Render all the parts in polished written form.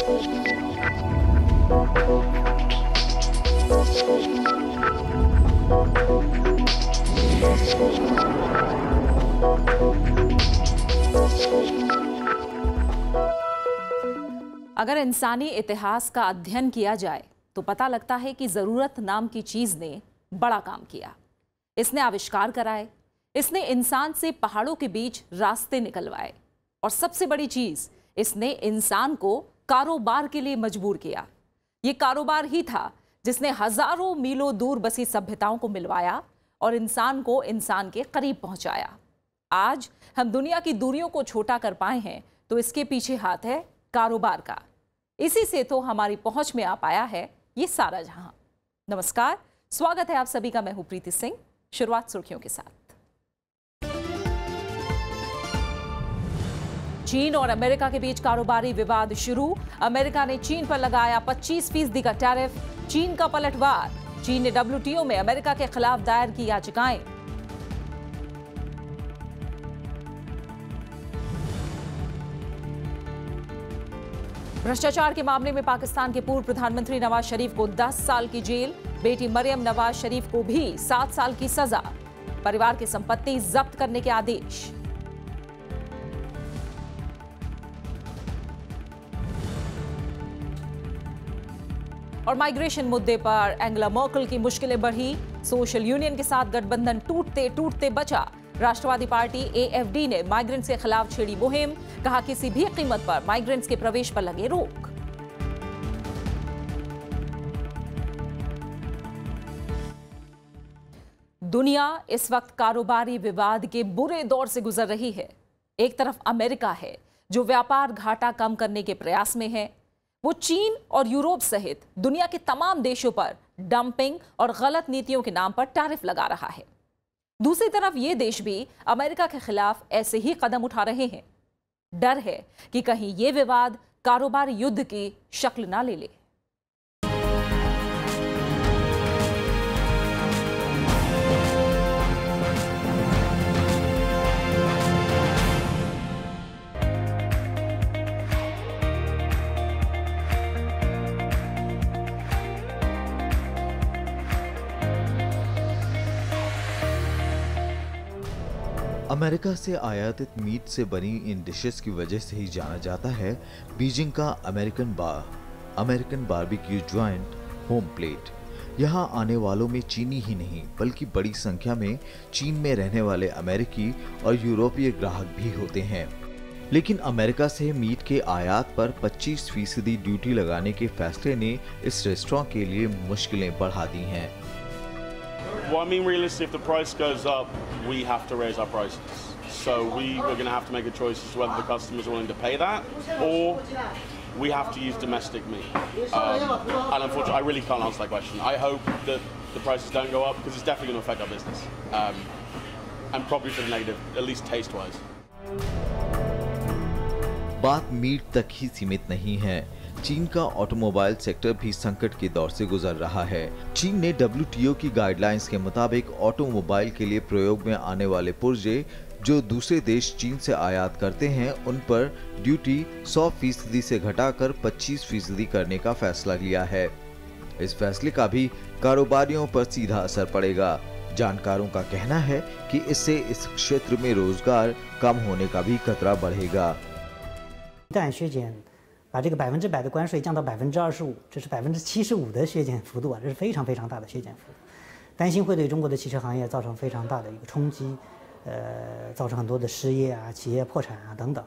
अगर इंसानी इतिहास का अध्ययन किया जाए तो पता लगता है कि जरूरत नाम की चीज ने बड़ा काम किया। इसने आविष्कार कराए, इसने इंसान से पहाड़ों के बीच रास्ते निकलवाए और सबसे बड़ी चीज, इसने इंसान को कारोबार के लिए मजबूर किया। ये कारोबार ही था जिसने हजारों मीलों दूर बसी सभ्यताओं को मिलवाया और इंसान को इंसान के करीब पहुंचाया। आज हम दुनिया की दूरियों को छोटा कर पाए हैं तो इसके पीछे हाथ है कारोबार का। इसी से तो हमारी पहुंच में आ पाया है ये सारा जहां। नमस्कार, स्वागत है आप सभी का। मैं हूं प्रीति सिंह। शुरुआत सुर्खियों के साथ। चीन और अमेरिका के बीच कारोबारी विवाद शुरू। अमेरिका ने चीन पर लगाया 25% का टैरिफ। चीन का पलटवार। चीन ने WTO में अमेरिका के खिलाफ दायर की याचिकाएं। भ्रष्टाचार के मामले में पाकिस्तान के पूर्व प्रधानमंत्री नवाज शरीफ को 10 साल की जेल। बेटी मरियम नवाज शरीफ को भी 7 साल की सजा। परिवार की संपत्ति जब्त करने के आदेश। और माइग्रेशन मुद्दे पर एंगेला मर्केल की मुश्किलें बढ़ी। सोशल यूनियन के साथ गठबंधन टूटते टूटते बचा। राष्ट्रवादी पार्टी AFD ने माइग्रेंट्स के खिलाफ छेड़ी मुहिम। कहा किसी भी कीमत पर माइग्रेंट्स के प्रवेश पर लगे रोक। दुनिया इस वक्त कारोबारी विवाद के बुरे दौर से गुजर रही है। एक तरफ अमेरिका है जो व्यापार घाटा कम करने के प्रयास में है। वो चीन और यूरोप सहित दुनिया के तमाम देशों पर डंपिंग और गलत नीतियों के नाम पर टैरिफ लगा रहा है। दूसरी तरफ ये देश भी अमेरिका के खिलाफ ऐसे ही कदम उठा रहे हैं। डर है कि कहीं ये विवाद कारोबारी युद्ध की शक्ल ना ले ले। अमेरिका से आयातित मीट से बनी इन डिशेस की वजह से ही जाना जाता है बीजिंग का American barbecue joint home plate. यहां आने वालों में चीनी ही नहीं बल्कि बड़ी संख्या में चीन में रहने वाले अमेरिकी और यूरोपीय ग्राहक भी होते हैं। लेकिन अमेरिका से मीट के आयात पर 25% ड्यूटी लगाने के फैसले ने इस रेस्टोरेंट के लिए मुश्किलें बढ़ा दी हैं। Well, I mean, realistically, if the price goes up, we have to raise our prices. So we're going to have to make a choice as to whether the customers are willing to pay that, or we have to use domestic meat. And unfortunately, I really can't answer that question. I hope that the prices don't go up because it's definitely going to affect our business, and probably for the negative, at least taste-wise. बात meet तक ही सीमित नहीं है। चीन का automobile sector भी संकट के दौर से गुजर रहा है। चीन ने WTO की गाइडलाइंस के मुताबिक ऑटोमोबाइल के लिए प्रयोग में आने वाले पुर्जे जो दूसरे देश चीन से आयात करते हैं उन पर ड्यूटी 100% से घटाकर 25% करने का फैसला लिया है। इस फैसले का भी कारोबारियों पर सीधा असर पड़ेगा। जानकारों का कहना है कि इससे इस क्षेत्र में रोजगार कम होने का भी खतरा बढ़ेगा। 把这个100%的关税降到25%，这是75%的削减幅度啊，这是非常非常大的削减幅度，担心会对中国的汽车行业造成非常大的一个冲击，造成很多的失业啊、企业破产啊等等，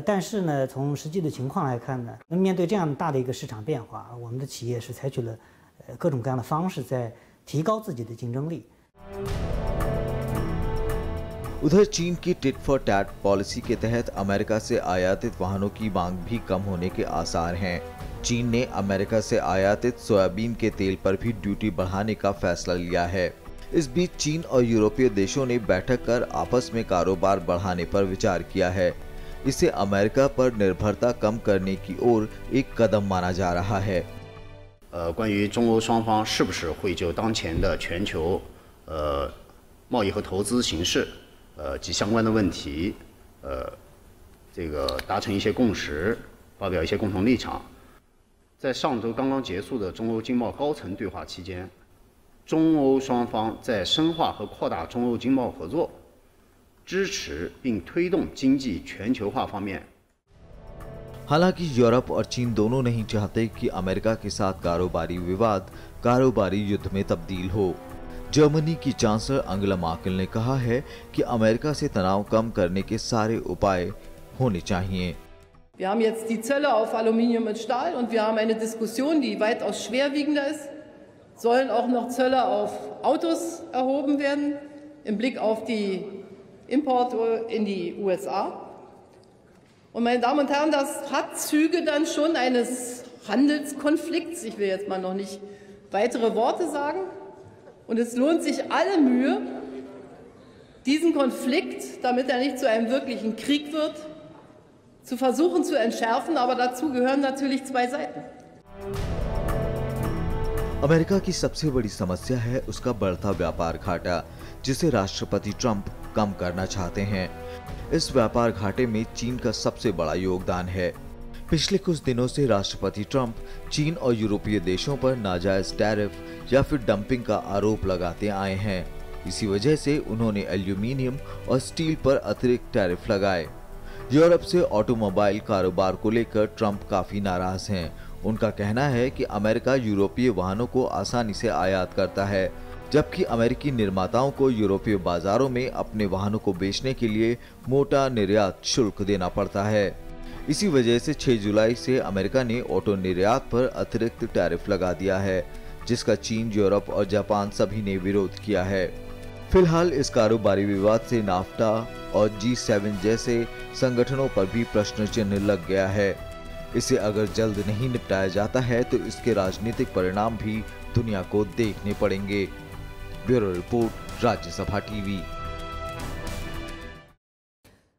但是呢，从实际的情况来看呢，那面对这样大的一个市场变化，我们的企业是采取了各种各样的方式在提高自己的竞争力。 उधर चीन की टिट फॉर टैट पॉलिसी के तहत अमेरिका से आयातित वाहनों की मांग भी कम होने के आसार हैं। चीन ने अमेरिका से आयातित सोयाबीन के तेल पर भी ड्यूटी बढ़ाने का फैसला लिया है। इस बीच चीन और यूरोपीय देशों ने बैठक कर आपस में कारोबार बढ़ाने पर विचार किया है। इसे अमेरिका पर निर्भरता कम करने की ओर एक कदम माना जा रहा है। 关于中欧双方是不是会就当前的全球贸易和投资形势及相关的问题，这个达成一些共识，发表一些共同立场，在上周刚刚结束的中欧经贸高层对话期间，中欧双方在深化和扩大中欧经贸合作、支持并推动经济全球化方面。 हालांकि यूरोप और चीन दोनों नहीं चाहते कि अमेरिका के साथ कारोबारी विवाद कारोबारी युद्ध में तब्दील हो। जर्मनी की चांसलर अंगेला मार्केल ने कहा है कि अमेरिका से तनाव कम करने के सारे उपाय होने चाहिए। Wir haben jetzt die Zölle auf Aluminium und Stahl und wir haben eine Diskussion, die weitaus schwerwiegender ist. Sollen auch noch Zölle auf Autos erhoben werden im Blick auf die Importe in die USA? Und meine Damen und Herren, das hat Züge dann schon eines Handelskonflikts. Ich will jetzt mal noch nicht weitere Worte sagen. Und es lohnt sich alle Mühe, diesen Konflikt, damit er nicht zu einem wirklichen Krieg wird, zu versuchen zu entschärfen. Aber dazu gehören natürlich zwei Seiten. America की सबसे बड़ी समस्या है उसका बढ़ता व्यापार घाटा, जिसे राष्ट्रपति ट्रंप कम करना चाहते हैं। इस व्यापार घाटे में चीन का सबसे बड़ा योगदान है। पिछले कुछ दिनों से राष्ट्रपति ट्रंप चीन और यूरोपीय देशों पर नाजायज टैरिफ या फिर डंपिंग का आरोप लगाते आए हैं। इसी वजह से उन्होंने एल्यूमिनियम और स्टील पर अतिरिक्त टैरिफ लगाए। यूरोप से ऑटोमोबाइल कारोबार को लेकर ट्रंप काफी नाराज हैं। उनका कहना है कि अमेरिका यूरोपीय वाहनों को आसानी से आयात करता है, जबकि अमेरिकी निर्माताओं को यूरोपीय बाजारों में अपने वाहनों को बेचने के लिए मोटा निर्यात शुल्क देना पड़ता है। इसी वजह से 6 जुलाई से अमेरिका ने ऑटो निर्यात पर अतिरिक्त टैरिफ लगा दिया है, जिसका चीन, यूरोप और जापान सभी ने विरोध किया है। फिलहाल इस कारोबारी विवाद से नाफ्टा और G7 जैसे संगठनों पर भी प्रश्न चिन्ह लग गया है। इसे अगर जल्द नहीं निपटाया जाता है तो इसके राजनीतिक परिणाम भी दुनिया को देखने पड़ेंगे। Bureau report, Rajya Sabha TV.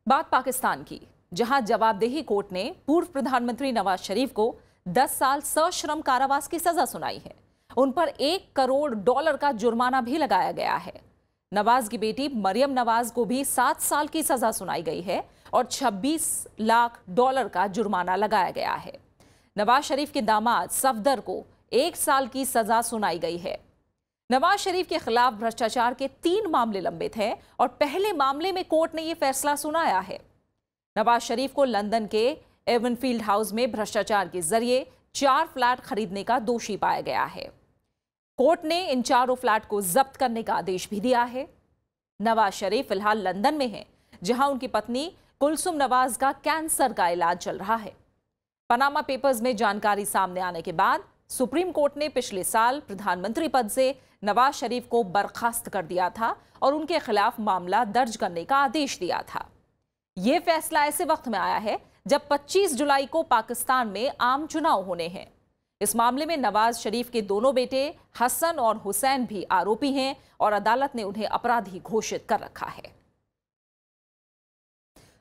बात पाकिस्तान की, जहां जवाबदेही कोर्ट ने पूर्व प्रधानमंत्री नवाज शरीफ को 10 साल सश्रम कारावास की सजा सुनाई है। उन पर $1 करोड़ का जुर्माना भी लगाया गया है। नवाज की बेटी मरियम नवाज को भी 7 साल की सजा सुनाई गई है और $26 लाख का जुर्माना लगाया गया है। नवाज शरीफ के दामाद सफदर को 1 साल की सजा सुनाई गई है। नवाज शरीफ के खिलाफ भ्रष्टाचार के 3 मामले लंबित हैं और पहले मामले में कोर्ट ने यह फैसला सुनाया है। नवाज शरीफ को लंदन के एवनफील्ड हाउस में भ्रष्टाचार के जरिए 4 फ्लैट खरीदने का दोषी पाया गया है। कोर्ट ने इन 4 फ्लैट को जब्त करने का आदेश भी दिया है। नवाज शरीफ फिलहाल लंदन में हैं, जहां उनकी पत्नी कुलसुम नवाज का कैंसर का इलाज चल रहा है। पनामा पेपर्स में जानकारी सामने आने के बाद सुप्रीम कोर्ट ने पिछले साल प्रधानमंत्री पद से नवाज शरीफ को बर्खास्त कर दिया था और उनके खिलाफ मामला दर्ज करने का आदेश दिया था। यह फैसला ऐसे वक्त में आया है जब 25 जुलाई को पाकिस्तान में आम चुनाव होने हैं। इस मामले में नवाज शरीफ के दोनों बेटे हसन और हुसैन भी आरोपी हैं और अदालत ने उन्हें अपराधी घोषित कर रखा है।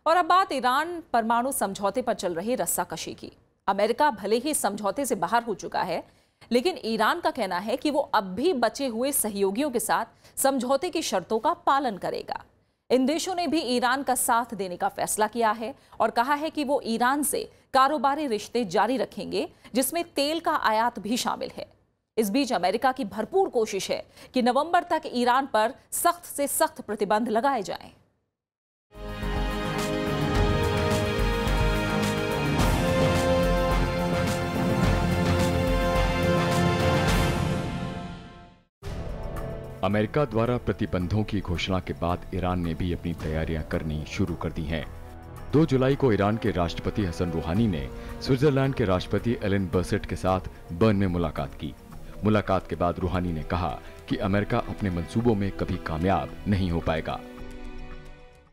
और अब बात ईरान परमाणु समझौते पर चल रही रस्साकशी की। अमेरिका भले ही समझौते से बाहर हो चुका है, लेकिन ईरान का कहना है कि वो अब भी बचे हुए सहयोगियों के साथ समझौते की शर्तों का पालन करेगा। इन देशों ने भी ईरान का साथ देने का फैसला किया है और कहा है कि वो ईरान से कारोबारी रिश्ते जारी रखेंगे, जिसमें तेल का आयात भी शामिल है। इस बीच अमेरिका की भरपूर कोशिश है कि नवंबर तक ईरान पर सख्त से सख्त प्रतिबंध लगाए जाएं। अमेरिका द्वारा प्रतिबंधों की घोषणा के बाद ईरान ने भी अपनी तैयारियां करनी शुरू कर दी हैं। 2 जुलाई को ईरान के राष्ट्रपति हसन रूहानी ने स्विट्जरलैंड के राष्ट्रपति एलन बर्सेट के साथ बर्न में मुलाकात की। मुलाकात के बाद रूहानी ने कहा कि अमेरिका अपने मंसूबों में कभी कामयाब नहीं हो पाएगा।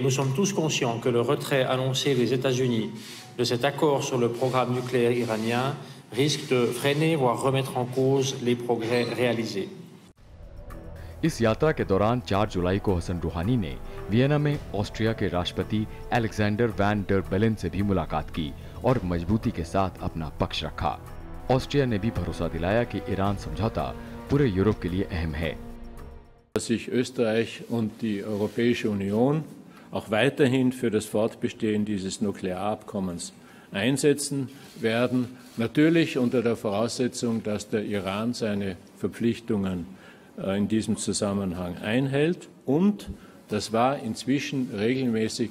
Nous sommes tous conscients que le retrait annoncé des États-Unis de cet accord sur le programme nucléaire iranien risque de freiner voire remettre en cause les progrès réalisés. इस यात्रा के दौरान 4 जुलाई को हसन रूहानी ने वियना में ऑस्ट्रिया के राष्ट्रपति अलेक्जेंडर वैन डर बेलेन से भी मुलाकात की और मजबूती के साथ अपना पक्ष रखा। ऑस्ट्रिया ने भी भरोसा दिलाया कि ईरान समझौता पूरे यूरोप के लिए अहम है। Dass sich Österreich und die Europäische Union auch weiterhin für das Fortbestehen dieses Nuklearabkommens einsetzen werden, natürlich unter der Voraussetzung, dass der Iran seine Verpflichtungen in diesem Zusammenhang einhält, und das war inzwischen regelmäßig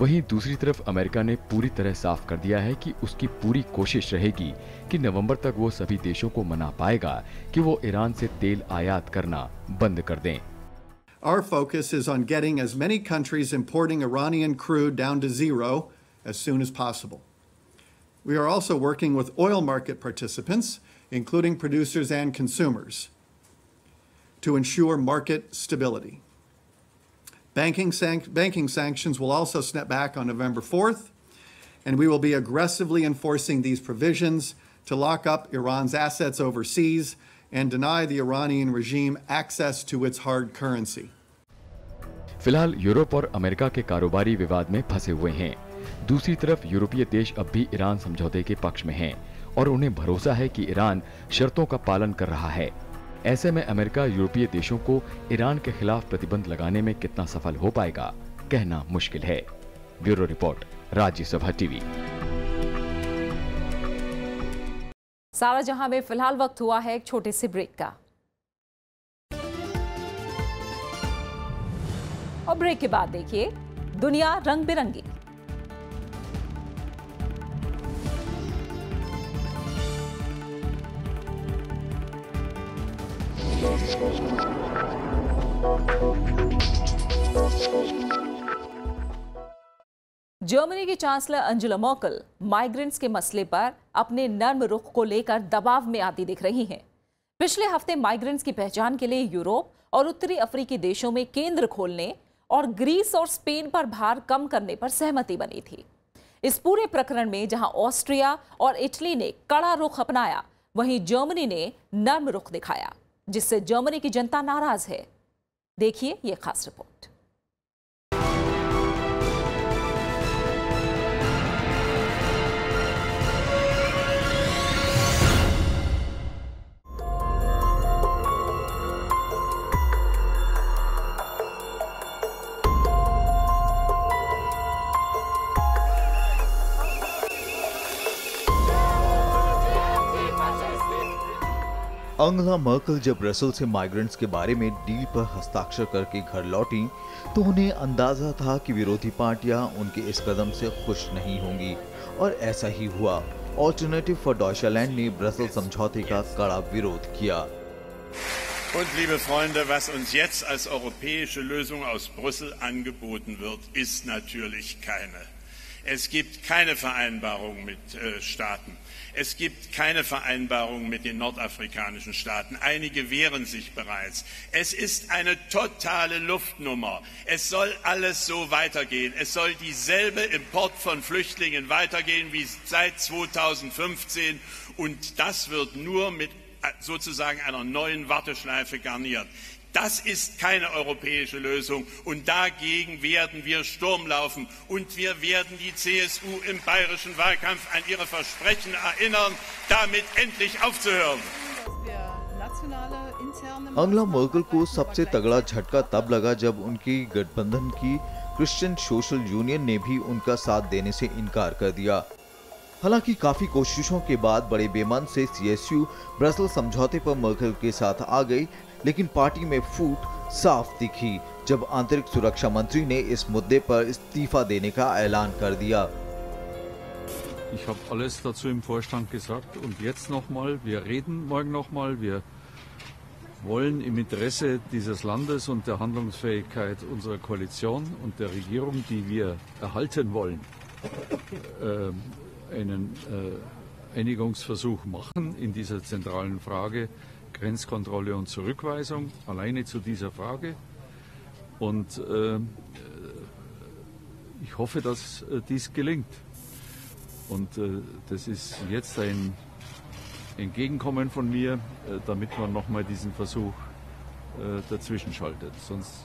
वहीं दूसरी तरफ America ने पूरी तरह साफ कर दिया है कि उसकी पूरी कोशिश रहेगी कि नवंबर तक वो सभी देशों को मना पाएगा कि वो ईरान से तेल आयात करना बंद कर दें। Our focus is on getting as many countries importing Iranian crude down to zero as soon as possible. We are also working with oil market participants, including producers and consumers, to ensure market stability. Banking sanctions will also snap back on November 4th, and we will be aggressively enforcing these provisions to lock up Iran's assets overseas and deny the Iranian regime access to its hard currency. फिलहाल Europe और America के कारोबारी विवाद में फंसे हुए हैं। दूसरी तरफ यूरोपीय देश अब भी ईरान समझौते के पक्ष में हैं और उन्हें भरोसा है कि ईरान शर्तों का पालन कर रहा है। ऐसे में अमेरिका यूरोपीय देशों को ईरान के खिलाफ प्रतिबंध लगाने में कितना सफल हो पाएगा कहना मुश्किल है। Bureau report, Rajya Sabha TV. सारा जहां में फिलहाल वक्त हुआ है एक छोटे से ब्रेक का, और ब्रेक के बाद देखिए दुनिया रंग बिरंगी। जर्मनी की चांसलर अंजेला मर्केल माइग्रेंट्स के मसले पर अपने नर्म रुख को लेकर दबाव में आती दिख रही हैं। पिछले हफ्ते माइग्रेंट्स की पहचान के लिए यूरोप और उत्तरी अफ्रीकी देशों में केंद्र खोलने और ग्रीस और स्पेन पर भार कम करने पर सहमति बनी थी। इस पूरे प्रकरण में जहां ऑस्ट्रिया और इटली ने कड़ा रुख अपनाया, वहीं जर्मनी ने नर्म रुख दिखाया, जिससे जर्मनी की जनता नाराज है। देखिए ये खास रिपोर्ट। अंगेला मर्केल जब ब्रसेल से माइग्रेंट्स के बारे में डील पर हस्ताक्षर करके घर लौटी तो उन्हें अंदाजा था कि विरोधी पार्टियां उनके इस कदम से खुश नहीं होंगी, और ऐसा ही हुआ। ऑल्टरनेटिव फॉर डॉइचलैंड ने ब्रसेल समझौते का कड़ा विरोध किया। Und liebe Freunde, was uns jetzt als europäische Lösung aus Brüssel angeboten wird, ist natürlich keine. Es gibt keine Vereinbarung mit Staaten. Es gibt keine Vereinbarung mit den nordafrikanischen Staaten. Einige wehren sich bereits. Es ist eine totale Luftnummer. Es soll alles so weitergehen. Es soll dieselbe Import von Flüchtlingen weitergehen wie seit 2015. Und das wird nur mit sozusagen einer neuen Warteschleife garniert. Das ist keine europäische Lösung, und dagegen werden wir Sturm laufen, und wir werden die CSU im bayerischen Wahlkampf an ihre Versprechen erinnern, damit endlich aufzuhören. Angela Merkel को सबसे तगड़ा झटका तब लगा जब उनकी गठबंधन की क्रिश्चियन सोशल यूनियन ने भी उनका साथ देने से इनकार कर दिया। हालांकि काफी कोशिशों के बाद बड़े बेमन से सीएसयू ब्रसेल समझौते पर मर्केल के साथ आ गई, लेकिन पार्टी में फूट साफ दिखी जब आंतरिक सुरक्षा मंत्री ने इस मुद्दे पर इस्तीफा देने का ऐलान कर दिया। Ich habe alles dazu im Vorstand gesagt und jetzt nochmal, wir reden morgen nochmal, wir wollen im Interesse dieses Landes und der Handlungsfähigkeit unserer Koalition und der Regierung, die wir erhalten wollen, einen Einigungsversuch machen in dieser zentralen Frage Grenzkontrolle und Zurückweisung, alleine zu dieser Frage. Und ich hoffe, dass dies gelingt. Und das ist jetzt ein Entgegenkommen von mir, damit man nochmal diesen Versuch dazwischen schaltet. Sonst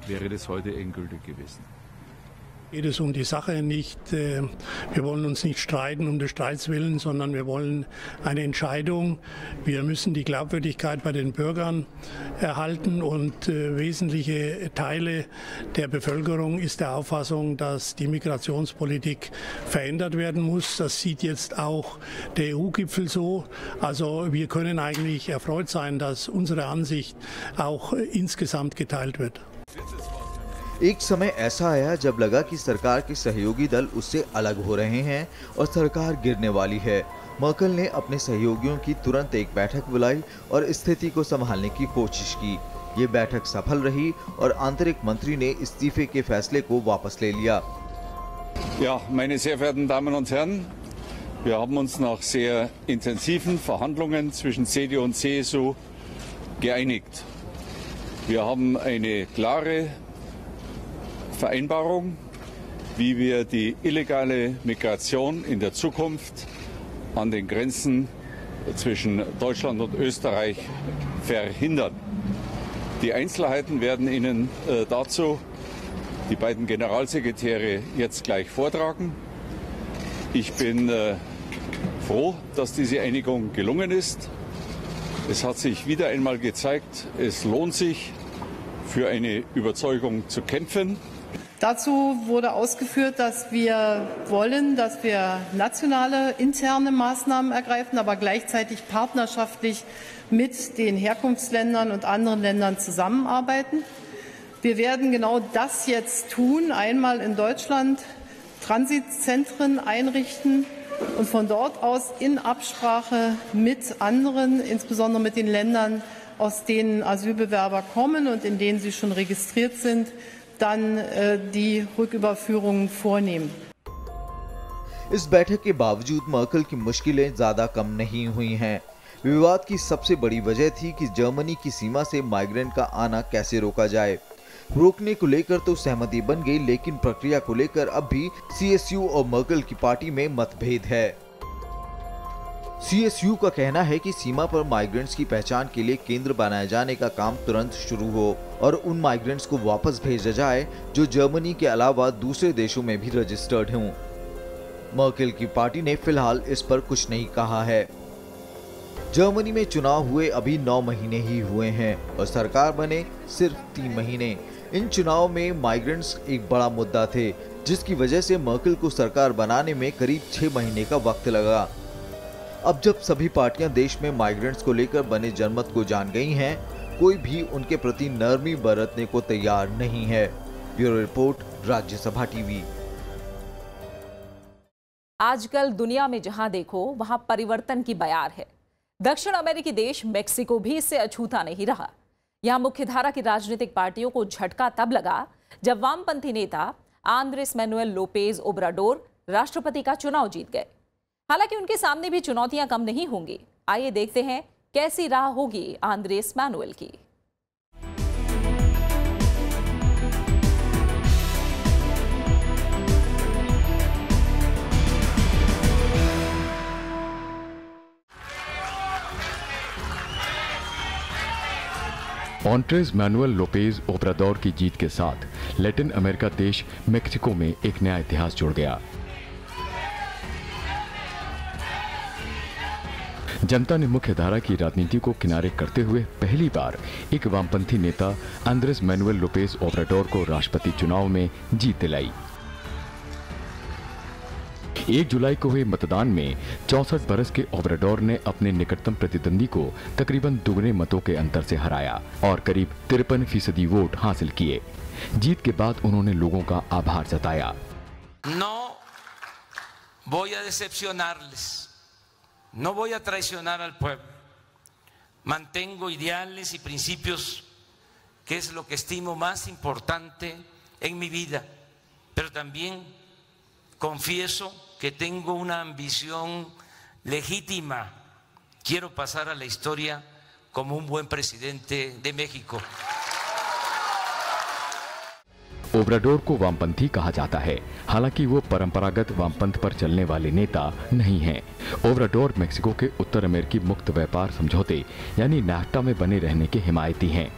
wäre das heute endgültig gewesen. Geht es um die Sache nicht. Wir wollen uns nicht streiten um des Streits willen, sondern wir wollen eine Entscheidung. Wir müssen die Glaubwürdigkeit bei den Bürgern erhalten und wesentliche Teile der Bevölkerung ist der Auffassung, dass die Migrationspolitik verändert werden muss. Das sieht jetzt auch der EU-Gipfel so. Also wir können eigentlich erfreut sein, dass unsere Ansicht auch insgesamt geteilt wird. एक समय ऐसा आया जब लगा कि सरकार के सहयोगी दल उससे अलग हो रहे हैं और सरकार गिरने वाली है। मर्केल ने अपने सहयोगियों की तुरंत एक बैठक बुलाई और स्थिति को संभालने की कोशिश की। ये बैठक सफल रही और आंतरिक मंत्री ने इस्तीफे के फैसले को वापस ले लिया। Ja, meine sehr verehrten Damen und Herren, wir haben uns nach sehr intensiven Verhandlungen zwischen CDU und CSU geeinigt. Wir haben eine klare Vereinbarung, wie wir die illegale Migration in der Zukunft an den Grenzen zwischen Deutschland und Österreich verhindern. Die Einzelheiten werden Ihnen dazu die beiden Generalsekretäre jetzt gleich vortragen. Ich bin froh, dass diese Einigung gelungen ist. Es hat sich wieder einmal gezeigt, es lohnt sich, für eine Überzeugung zu kämpfen. Dazu wurde ausgeführt, dass wir wollen, dass wir nationale interne Maßnahmen ergreifen, aber gleichzeitig partnerschaftlich mit den Herkunftsländern und anderen Ländern zusammenarbeiten. Wir werden genau das jetzt tun, einmal in Deutschland Transitzentren einrichten und von dort aus in Absprache mit anderen, insbesondere mit den Ländern, aus denen Asylbewerber kommen und in denen sie schon registriert sind, dann die Rücküberführungen vornehmen. इस बैठक के बावजूद Merkel की मुश्किलें ज्यादा कम नहीं हुई हैं। विवाद की सबसे बड़ी वजह थी कि जर्मनी की सीमा से माइग्रेंट का आना कैसे रोका जाए। रोकने को लेकर तो सहमति बन गई, लेकिन प्रक्रिया को लेकर अब भी सीएसयू और मर्केल की पार्टी में मतभेद है। सीएसयू का कहना है कि सीमा पर माइग्रेंट्स की पहचान के लिए केंद्र बनाए जाने का काम तुरंत शुरू हो और उन माइग्रेंट्स को वापस भेजा जाए जो जर्मनी के अलावा दूसरे देशों में भी रजिस्टर्ड हों। मर्केल की पार्टी ने फिलहाल इस पर कुछ नहीं कहा है। जर्मनी में चुनाव हुए अभी 9 महीने ही हुए हैं और सरकार बने सिर्फ 3 महीने। इन चुनाव में माइग्रेंट्स एक बड़ा मुद्दा थे, जिसकी वजह से मर्केल को सरकार बनाने में करीब 6 महीने का वक्त लगा। अब जब सभी पार्टियां देश में माइग्रेंट्स को लेकर बने जनमत को जान गई हैं, कोई भी उनके प्रति नरमी बरतने को तैयार नहीं है। Bureau report, Rajya Sabha TV. आजकल दुनिया में जहां देखो वहां परिवर्तन की बयार है। दक्षिण अमेरिकी देश मेक्सिको भी इससे अछूता नहीं रहा। यहां मुख्यधारा की राजनीतिक पार्टियों को झटका तब लगा जब वामपंथी नेता आंद्रेस मैनुएल लोपेज ओब्राडोर राष्ट्रपति का चुनाव जीत गए। हालांकि उनके सामने भी चुनौतियां कम नहीं होंगी। आइए देखते हैं कैसी राह होगी आंद्रेस मैनुएल की। आंद्रेस मैनुएल लोपेज ओब्राडोर की जीत के साथ लैटिन अमेरिका देश मेक्सिको में एक नया इतिहास जुड़ गया। जनता ने मुख्यधारा की राजनीति को किनारे करते हुए पहली बार एक वामपंथी नेता आंद्रेस मैनुएल लोपेज ओब्राडोर को राष्ट्रपति चुनाव में जीत दिलाई। 1 जुलाई को हुए मतदान में 64 बरस के ओब्राडोर ने अपने निकटतम प्रतिद्वंदी को तकरीबन दुगने मतों के अंतर से हराया और करीब 53% वोट हासिल किए। जीत के बाद उन्होंने लोगों का आभार जताया। No voy a decepcionarles, no voy a traicionar al pueblo, mantengo ideales y principios que es lo que estimo más importante en mi vida, pero también confieso que tengo una ambición legítima, quiero pasar a la historia como un buen presidente de México. Obrador को वामपंथी कहा जाता है, हालांकि वो परंपरागत वामपंथ पर चलने वाले नेता नहीं हैं। ओब्राडोर मेक्सिको के उत्तर अमेरिकी मुक्त व्यापार समझौते यानी नाफ्टा में बने रहने के हिमायती हैं।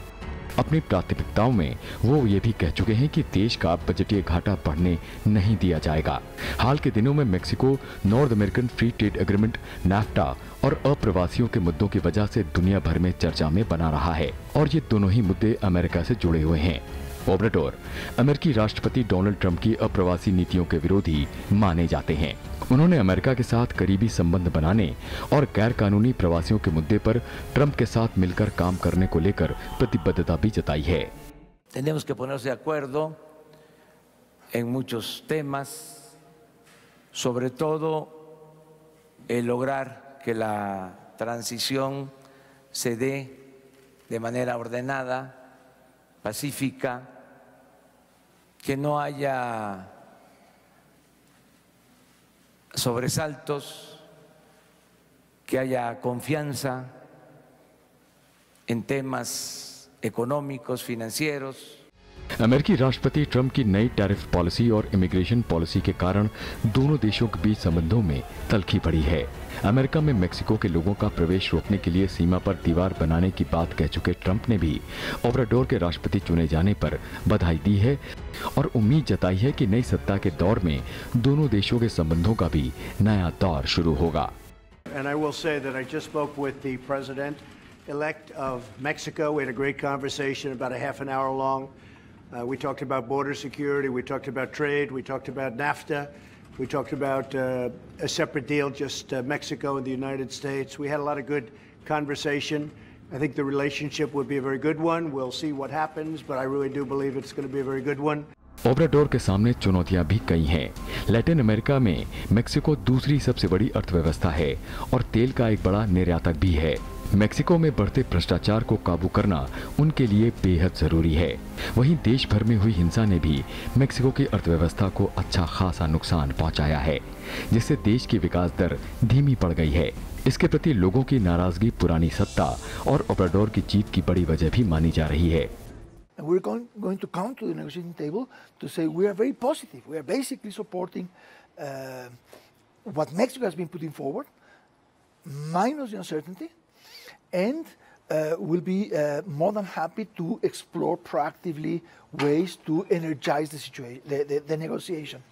अपनी प्राथमिकताओं में वो ये भी कह चुके हैं कि देश का बजटीय घाटा बढ़ने नहीं दिया जाएगा। हाल के दिनों में Mexico north American free trade agreement NAFTA और अप्रवासियों के मुद्दों की वजह से दुनिया भर में चर्चा में बना रहा है और ये दोनों ही मुद्दे अमेरिका से जुड़े हुए हैं। ओब्राडोर अमेरिकी राष्ट्रपति डोनाल्ड ट्रंप की अप्रवासी नीतियों के विरोधी माने जाते हैं। उन्होंने अमेरिका के साथ करीबी संबंध बनाने और गैर कानूनी प्रवासियों के मुद्दे पर ट्रंप के साथ मिलकर काम करने को लेकर प्रतिबद्धता भी जताई है। Tenemos que ponernos de acuerdo en muchos temas, sobre todo el lograr que la transición se dé de manera ordenada, pacífica, que no haya sobresaltos, que haya confianza en temas económicos, financieros. अमेरिकी राष्ट्रपति Trump की नई tariff policy और immigration policy के कारण दोनों देशों के बीच संबंधों में तल्खी बढ़ी है। अमेरिका में मेक्सिको के लोगों का प्रवेश रोकने के लिए सीमा पर दीवार बनाने की बात कह चुके ट्रंप ने भी ओब्राडोर के राष्ट्रपति चुने जाने पर बधाई दी है और उम्मीद जताई है कि नई सत्ता के दौर में दोनों देशों के संबंधों का भी नया दौर शुरू होगा। And I will say that I just spoke with the president-elect of Mexico. We had a great conversation, about a half an hour long. We talked about border security, we talked about trade, we talked about NAFTA, we talked about a separate deal, just Mexico and the United States. We had a lot of good conversation. I think the relationship would be a very good one. We'll see what happens, but I really do believe it's going to be a very good one. Obrador के सामने चुनौतियां भी कई हैं। Latin America में Mexico दूसरी सबसे बड़ी अर्थव्यवस्था है और तेल का एक बड़ा निर्यातक भी है। मेक्सिको में बढ़ते भ्रष्टाचार को काबू करना उनके लिए बेहद जरूरी है। वहीं देश भर में हुई हिंसा ने भी मेक्सिको की अर्थव्यवस्था को अच्छा खासा नुकसान पहुंचाया है, जिससे देश की विकास दर धीमी पड़ गई है। इसके प्रति लोगों की नाराजगी पुरानी सत्ता और ओब्राडोर की जीत की बड़ी वजह भी मानी जा रही है। We're going to come to the negotiating table to say we are very positive. We are basically supporting what Mexico has been putting forward, minus the uncertainty, and we'll be more than happy to explore proactively ways to energize the situation, the negotiation.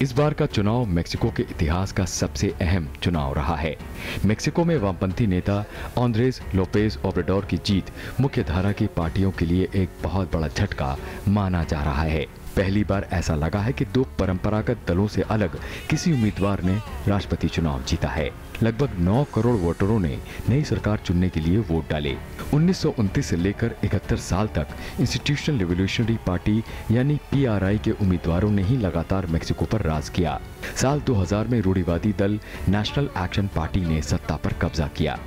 इस बार का चुनाव Mexico के इतिहास का सबसे अहम चुनाव रहा है। मेक्सिको में वामपंथी नेता आंद्रेस लोपेज ओब्राडोर की जीत मुख्य धारा की पार्टियों के लिए एक बहुत बड़ा झटका माना जा रहा है। पहली बार ऐसा लगा है कि दो परंपरागत दलों से अलग किसी उम्मीदवार ने राष्ट्रपति चुनाव जीता है। लगभग 9 करोड़ वोटरों ने नई सरकार चुनने के लिए वोट डाले। 1929 से लेकर 71 साल तक इंस्टीट्यूशनल रिवोल्यूशनरी पार्टी यानी PRI के उम्मीदवारों ने ही लगातार मेक्सिको पर राज किया। साल 2000 में रूढ़िवादी दल नेशनल एक्शन पार्टी ने सत्ता पर कब्जा किया।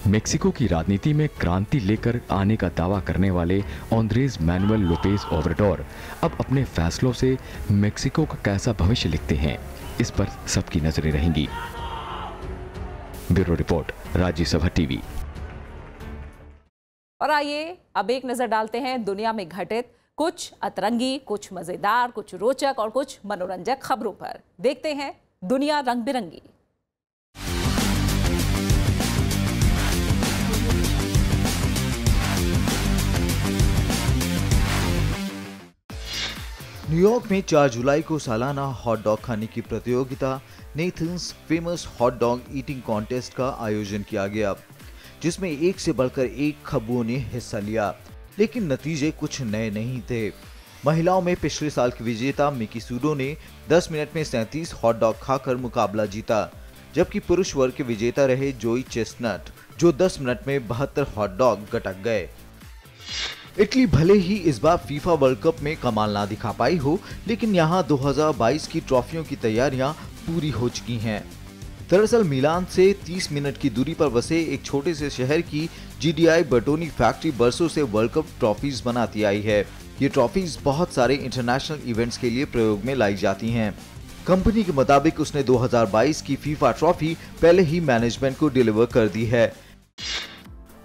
मेक्सिको की राजनीति में क्रांति लेकर आने का दावा करने वाले आंद्रेस मैनुएल लोपेज ओब्राडोर अब अपने फैसलों से मेक्सिको का कैसा भविष्य लिखते हैं, इस पर सबकी नजरें रहेंगी। Bureau report, Rajya Sabha TV. और आइए अब एक नजर डालते हैं दुनिया में घटित कुछ अतरंगी, कुछ मजेदार, कुछ रोचक और कुछ मनोरंजक खबरों पर। देखते हैं दुनिया रंग बिरंगी। न्यूयॉर्क में 4 जुलाई को सालाना हॉट डॉग खाने की प्रतियोगिता Nathan's famous hot dog eating contest का आयोजन किया गया, जिसमें एक से बढ़कर एक खब्बुओं ने हिस्सा लिया, लेकिन नतीजे कुछ नए नहीं थे। महिलाओं में पिछले साल की विजेता मिकी सूडो ने 10 मिनट में 37 हॉट डॉग खाकर मुकाबला जीता, जबकि पुरुष वर्ग के विजेता रहे जोई चेस्टनट, जो 10 मिनट में 72 हॉट डॉग गटक गए। इटली भले ही इस बार फीफा वर्ल्ड कप में कमाल ना दिखा पाई हो, लेकिन यहाँ 2022 की ट्रॉफियों की तैयारियां पूरी हो चुकी हैं। दरअसल मिलान से 30 मिनट की दूरी पर बसे एक छोटे से शहर की GDI बर्टोनी फैक्ट्री बरसों से वर्ल्ड कप ट्रॉफीज बनाती आई है। ये ट्रॉफीज बहुत सारे इंटरनेशनल इवेंट्स के लिए प्रयोग में लाई जाती हैं। कंपनी के मुताबिक उसने 2022 की फीफा ट्रॉफी पहले ही मैनेजमेंट को डिलीवर कर दी है।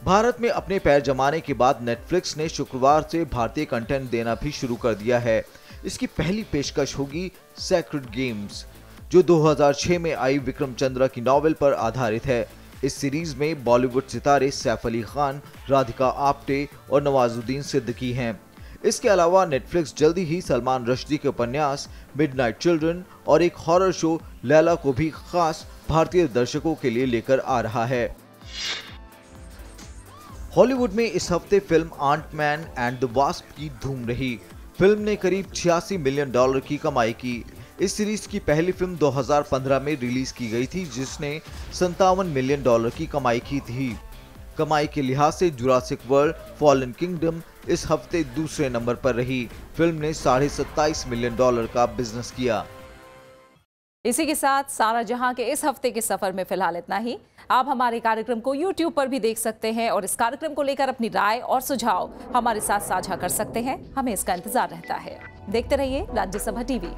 भारत में अपने पैर जमाने के बाद नेटफ्लिक्स ने शुक्रवार से भारतीय कंटेंट देना भी शुरू कर दिया है। इसकी पहली पेशकश होगी सेक्रेड गेम्स, जो 2006 में आई विक्रम चंद्रा की नॉवेल पर आधारित है। इस सीरीज में बॉलीवुड सितारे सैफ अली खान, राधिका आप्टे और नवाजुद्दीन सिद्दीकी हैं। इसके अलावा नेटफ्लिक्स जल्दी ही सलमान रश्दी के उपन्यास मिडनाइट चिल्ड्रन और एक हॉरर शो लैला को भी खास भारतीय दर्शकों के लिए लेकर आ रहा है। हॉलीवुड में इस हफ्ते film aunt-man and the wasp की धूम रही। फिल्म ने करीब $86 मिलियन की कमाई की। इस सीरीज की पहली फिल्म 2015 में रिलीज की गई थी, जिसने $57 मिलियन की कमाई की थी। कमाई के लिहाज से जुरासिक वर्ल्ड फॉलन किंगडम इस हफ्ते दूसरे नंबर पर रही। फिल्म ने $27.5 मिलियन का बिजनेस किया। इसी के साथ सारा जहां के इस हफ्ते के सफर में फिलहाल इतना ही। आप हमारे कार्यक्रम को YouTube पर भी देख सकते हैं और इस कार्यक्रम को लेकर अपनी राय और सुझाव हमारे साथ साझा कर सकते हैं। हमें इसका इंतजार रहता है। देखते रहिए राज्यसभा टीवी।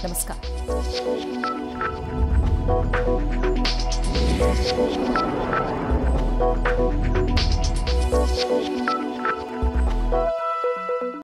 नमस्कार।